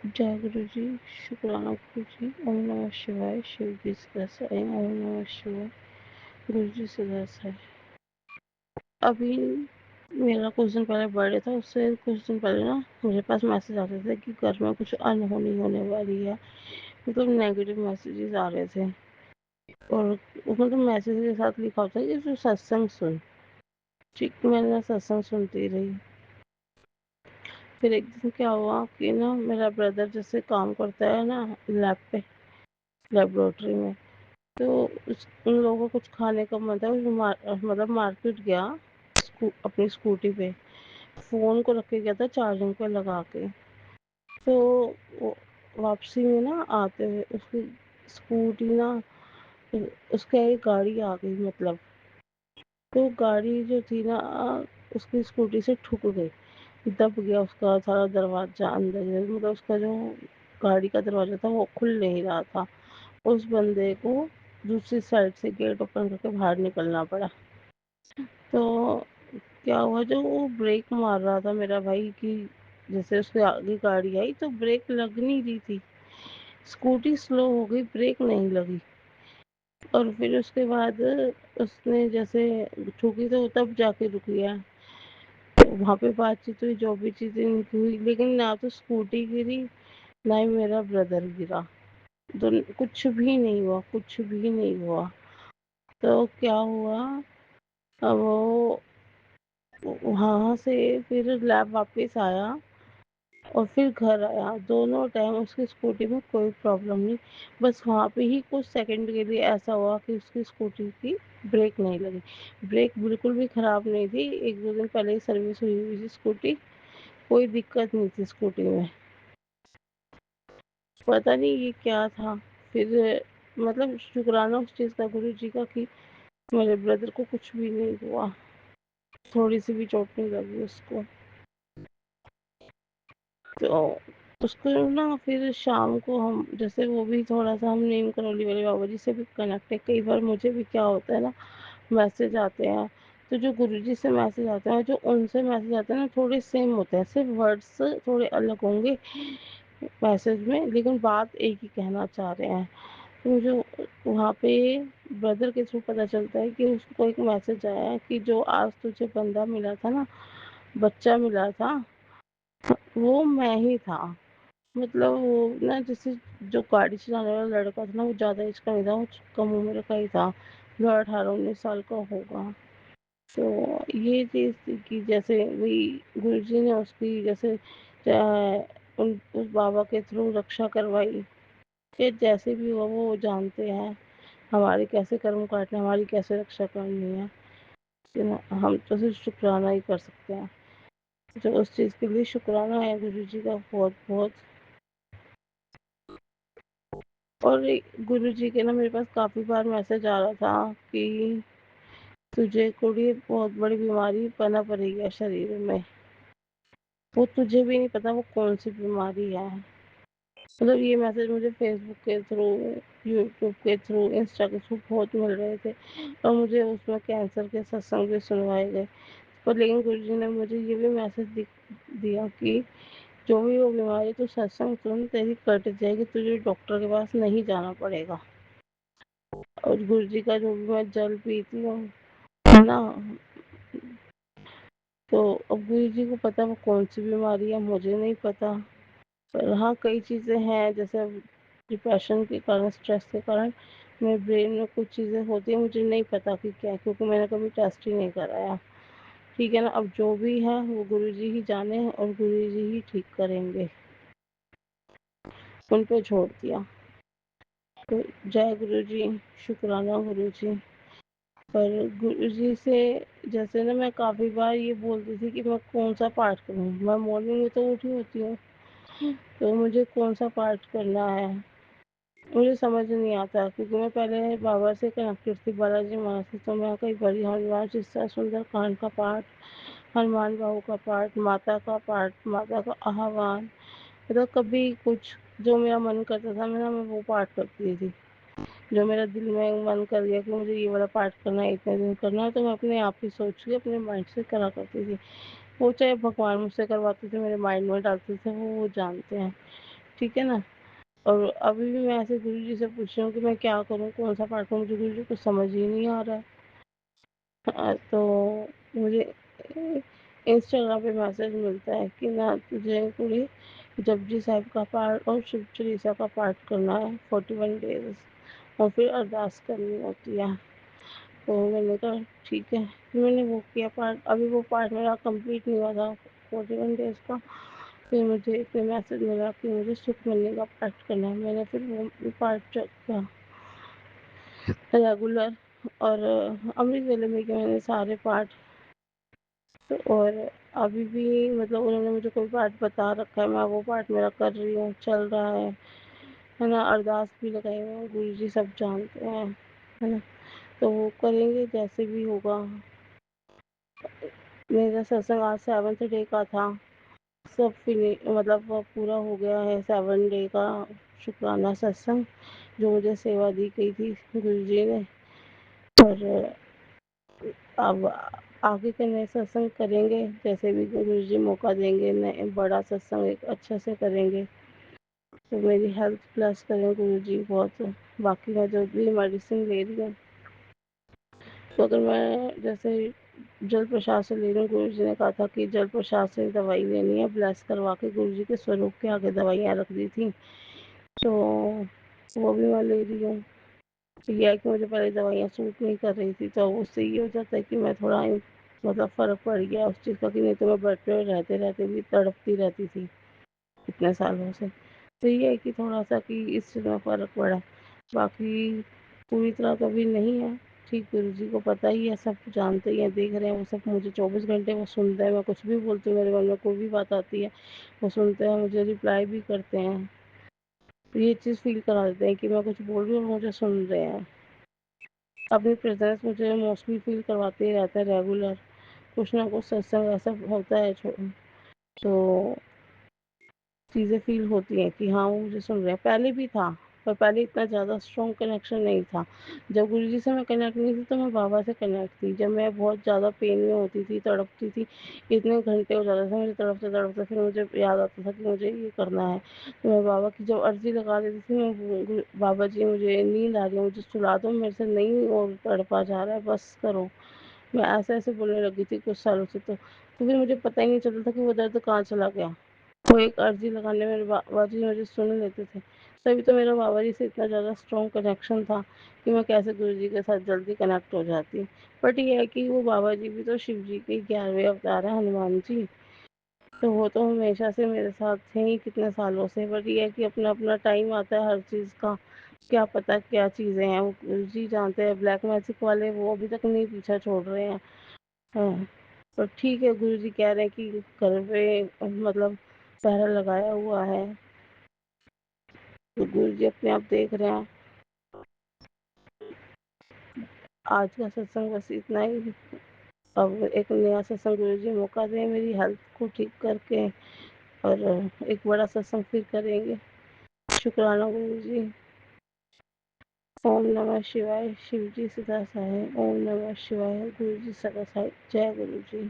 जय गुरु जी, शुक्राना गुरु जी, ओम नमः शिवाय, शिव जी सदा सहाय, ओम नमः शिवाय, गुरु जी सदा सहाय। अभी मेरा कुछ दिन पहले बर्थडे था, उससे कुछ दिन पहले ना मेरे पास मैसेज आ रहे थे कि घर में कुछ अनहोनी होने वाली है। मतलब नेगेटिव मैसेजेस आ रहे थे और मतलब मैसेज के साथ लिखा होता है कि तू सत्संग सुन। ठीक, मैंने सत्संग सुनती रही। फिर एक दिन क्या हुआ कि ना मेरा ब्रदर जैसे काम करता है ना लैब पे, लेबोरेटरी में, तो उन लोगों को कुछ खाने का मन था। वो मतलब मार्केट गया अपनी स्कूटी पे, फ़ोन को रख के गया था चार्जिंग पे लगा के। तो वो वापसी में ना आते हुए उसकी स्कूटी ना, उसके एक गाड़ी आ गई। मतलब तो गाड़ी जो थी ना उसकी स्कूटी से ठुक गई, दब गया उसका सारा दरवाज़ा अंदर से। मतलब उसका जो गाड़ी का दरवाज़ा था वो खुल नहीं रहा था। उस बंदे को दूसरी साइड से गेट ओपन करके बाहर निकलना पड़ा। तो क्या हुआ, जो वो ब्रेक मार रहा था मेरा भाई कि जैसे उसके आगे गाड़ी आई तो ब्रेक लग नहीं रही थी। स्कूटी स्लो हो गई, ब्रेक नहीं लगी। और फिर उसके बाद उसने जैसे ठुकी तो तब जाके रुकी है। तो वहाँ पे बातचीत हुई, जो भी चीज़ें हुई, लेकिन ना तो स्कूटी गिरी ना ही मेरा ब्रदर गिरा। दोनों कुछ भी नहीं हुआ, कुछ भी नहीं हुआ। तो क्या हुआ, अब वो वहाँ से फिर लैब वापस आया और फिर घर आया। दोनों टाइम उसकी स्कूटी में कोई प्रॉब्लम नहीं। बस वहाँ पे ही कुछ सेकंड के लिए ऐसा हुआ कि उसकी स्कूटी की ब्रेक नहीं लगी। ब्रेक बिल्कुल भी ख़राब नहीं थी, 1-2 दिन पहले ही सर्विस हुई हुई थी स्कूटी, कोई दिक्कत नहीं थी स्कूटी में। पता नहीं ये क्या था। फिर मतलब शुक्राना उस चीज़ का गुरु जी का कि मेरे ब्रदर को कुछ भी नहीं हुआ, थोड़ी सी भी चोट नहीं लगी उसको। तो उसको ना फिर शाम को हम जैसे वो भी थोड़ा-सा हम नीम करौली वाले बाबा जी से भी कनेक्ट है। कई बार मुझे भी क्या होता है ना, मैसेज आते हैं, तो जो गुरुजी से मैसेज आते हैं, जो उनसे मैसेज आते हैं ना, थोड़े सेम होते हैं, सिर्फ़ वर्ड्स थोड़े अलग होंगे मैसेज में, लेकिन बात एक ही कहना चाह रहे हैं। तो मुझे वहाँ पे ब्रदर के थ्रू पता चलता है कि उसको एक मैसेज आया है कि जो आज तुझे बंदा मिला था ना, बच्चा मिला था, वो मैं ही था। मतलब वो ना जैसे जो गाड़ी चलाने वाला लड़का था ना, वो ज़्यादा एज का नहीं था, वो कम उम्र का ही था, जो 18-19 साल का होगा। तो ये चीज़ थी कि जैसे वही गुरुजी ने उसकी जैसे उस बाबा के थ्रू रक्षा करवाई कि जैसे भी हुआ वो जानते हैं हमारे कैसे कर्म काटने, हमारी कैसे रक्षा करनी है। कि ना हम तो सिर्फ शुक्राना ही कर सकते हैं। तो उस चीज़ के लिए शुक्राना है गुरुजी का बहुत बहुत। और गुरुजी के ना मेरे पास काफ़ी बार मैसेज आ रहा था कि तुझे कुड़ी बहुत बड़ी बीमारी पनप रही है शरीर में, वो तुझे भी नहीं पता वो कौन सी बीमारी है। मतलब ये मैसेज मुझे फेसबुक के थ्रू, यूट्यूब के थ्रू, इंस्टा के थ्रू बहुत मिल रहे थे और मुझे उसमें कैंसर के सत्संग भी सुनवाए गए। पर लेकिन गुरुजी ने मुझे ये भी मैसेज दिया कि जो भी वो बीमारी तू सत्संग सुन, तेरी कट जाएगी, तुझे डॉक्टर के पास नहीं जाना पड़ेगा। और गुरुजी का जो भी मैं जल पीती हूँ ना, तो अब गुरुजी को पता वो कौन सी बीमारी है, मुझे नहीं पता। पर हाँ, कई चीज़ें हैं जैसे डिप्रेशन के कारण, स्ट्रेस के कारण मेरे ब्रेन में कुछ चीज़ें होती हैं, मुझे नहीं पता कि क्या है, क्योंकि मैंने कभी टेस्ट ही नहीं कराया। ठीक है ना, अब जो भी है वो गुरुजी ही जाने और गुरुजी ही ठीक करेंगे, उन पे छोड़ दिया। तो जय गुरुजी, शुक्राना गुरुजी। पर गुरुजी से जैसे ना मैं काफ़ी बार ये बोलती थी कि मैं कौन सा पाठ करूँ। मैं मॉर्निंग में तो उठी होती हूँ, तो मुझे कौन सा पाठ करना है मुझे समझ नहीं आता, क्योंकि मैं पहले बाबा से कनेक्टेड थी, बालाजी माँ से। तो मैं कई बार हनुमान चालीसा, सुंदर कांड का पाठ, हनुमान बाबू का पाठ, माता का पाठ, माता का आह्वान, मतलब कभी कुछ जो मेरा मन करता था मैं वो पाठ करती थी। जो मेरा दिल में मन कर गया कि मुझे ये वाला पाठ करना है, इतने दिन करना है, तो मैं अपने आप ही सोच के अपने माइंड से करा करती थी। वो चाहे भगवान मुझसे करवाते थे, मेरे माइंड में डालते थे, वो जानते हैं। ٹھیک ہے نا. اور ابھی بھی میں ایسے گرو جی سے پوچھ رہی ہوں کہ میں کیا کروں، کون سا پاٹ کروں، مجھے گرو جی کچھ سمجھ ہی نہیں آ رہا ہے. تو مجھے انسٹاگرام پہ میسج ملتا ہے کہ نہ تجھے پوری جپجی صاحب کا پارٹ اور شیو چالیسا کا پارٹ کرنا ہے 41 days، اور پھر ارداس کرنی ہوتی ہے. تو میں نے کہا ٹھیک ہے. میں نے وہ کیا پارٹ، ابھی وہ پارٹ میرا کمپلیٹ نہیں ہوا تھا 41 days کا. پھر مجھے ایک میسج ملا کہ مجھے سکھ ملنے کا پارٹ کرنا ہے. میں نے پھر وہ پارٹ کیا ریگولر، اور امرت ویلے میں کہ میں نے سارے پارٹ. اور ابھی بھی مطلب انہوں نے مجھے کوئی پارٹ بتا رکھا ہے، میں وہ پارٹ میرا کر رہی ہوں، چل رہا ہے نا. ارداس بھی لگائے ہوئے ہیں، گرو جی سب جانتے ہیں، ہے نا. تو وہ کریں گے جیسے بھی ہوگا. میرا ستسنگ آج 7th day کا تھا. سب مطلب پورا ہو گیا ہے 7 day کا شکرانہ ستسنگ جو مجھے سیوا دی گئی تھی گرو جی نے. اور اب آگے کے نئے ستسنگ کریں گے جیسے بھی گرو جی موقع دیں گے. نئے بڑا ستسنگ ایک اچھے سے کریں گے. تو میری ہیلتھ پلس کریں گرو جی بہت. باقی میں جو بھی میڈیسن لے رہی ہوں، تو اگر میں جیسے جل پرشاد سے لے رہی ہوں، گرو جی نے کہا تھا کہ جل پرشاد سے دوائی لینی ہے، بلیس کروا کے گرو جی کے سوروپ کے آگے دوائیاں رکھ دی تھیں. تو وہ بھی میں لے رہی ہوں. یہ ہے کہ مجھے پہلے دوائیاں سوٹ نہیں کر رہی تھی، تو اس سے یہ ہو جاتا ہے کہ میں تھوڑا مطلب فرق پڑ گیا اس چیز کا، کہ نہیں تو میں بیڈ پہ رہتے رہتے بھی تڑپتی رہتی تھی اتنے سالوں سے. تو یہ ہے کہ تھوڑا سا کہ اس چیز میں فرق پڑا. باقی پوری طرح تو بھی نہیں ہے ٹھیک. گرو جی کو پتہ ہی ہے، سب جانتے ہی ہیں، دیکھ رہے ہیں. وہ سب مجھے 24 گھنٹے وہ سنتے ہیں. میں کچھ بھی بولتی ہوں، میرے من میں کوئی بھی بات آتی ہے وہ سنتے ہیں، مجھے رپلائی بھی کرتے ہیں. یہ چیز فیل کرا دیتے ہیں کہ میں کچھ بول رہی ہوں اور مجھے سن رہے ہیں. اپنی پریزنس مجھے موسٹلی فیل کرواتے ہی رہتا ہے ریگولر. کچھ نہ کچھ ستسنگ ایسا ہوتا ہے تو چیزیں فیل ہوتی ہیں کہ ہاں وہ مجھے سن رہے ہیں. پہلے بھی تھا، پر پہلے اتنا زیادہ اسٹرانگ کنیکشن نہیں تھا. جب گرو جی سے میں کنیکٹ نہیں تھی تو میں بابا سے کنیکٹ تھی. جب میں بہت زیادہ پین میں ہوتی تھی، تڑپتی تھی، اتنے گھنٹے ہو جاتے تھے مجھے تڑپتے تڑپتے، پھر مجھے یاد آتا تھا کہ مجھے یہ کرنا ہے. تو میں بابا کی جب عرضی لگا دیتی تھی، میں بابا جی مجھے نیند آ رہی ہے، مجھے سلا دو، میرے سے نہیں اور تڑپا جا رہا ہے، بس کرو. میں ایسے ایسے بولنے لگی تھی کچھ سالوں سے. تو پھر مجھے پتہ ہی نہیں چلتا تھا کہ وہ درد کہاں چلا گیا. وہ ایک عرضی لگانے میں بابا جی مجھے سن لیتے تھے. تبھی تو میرا بابا جی سے اتنا زیادہ اسٹرانگ کنیکشن تھا کہ میں کیسے گرو جی کے ساتھ جلدی کنیکٹ ہو جاتی. بٹ یہ ہے کہ وہ بابا جی بھی تو شیو جی کے 11ویں اوتار ہیں، ہنومان جی. تو وہ تو ہمیشہ سے میرے ساتھ تھے ہی کتنے سالوں سے. بٹ یہ ہے کہ اپنا اپنا ٹائم آتا ہے ہر چیز کا. کیا پتہ کیا چیزیں ہیں، وہ گرو جی جانتے ہیں. بلیک میجک والے وہ ابھی تک نہیں پیچھا چھوڑ رہے ہیں. ہاں تو ٹھیک ہے، گرو جی کہہ رہے ہیں کہ گھر پہ مطلب پہرا لگایا ہوا ہے، تو گرو جی اپنے آپ دیکھ رہے ہیں. آج کا ستسنگ بس اتنا ہی. اب ایک نیا ستسنگ گرو جی موقع دیں میری ہیلتھ کو ٹھیک کر کے، اور ایک بڑا ستسنگ پھر کریں گے. شکرانہ گرو جی. اوم نمہ شیوائے. شیو جی سدا سہائے. اوم نمہ شیوائے. گرو جی سدا سہائے. جے گرو جی.